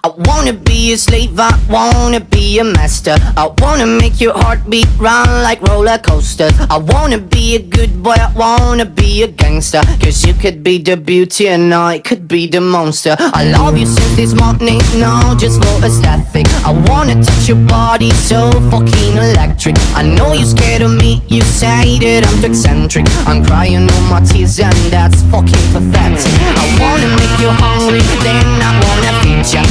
I wanna be a slave, I wanna be a master. I wanna make your heartbeat run like roller coasters. I wanna be a good boy, I wanna be a gangster. Cause you could be the beauty and I could be the monster. I love you since this morning, no, just for aesthetic. I wanna touch your body so fucking electric. I know you're scared of me, you say that I'm too eccentric. I'm crying all my tears and that's fucking pathetic. I wanna make you hungry, then I wanna feed ya.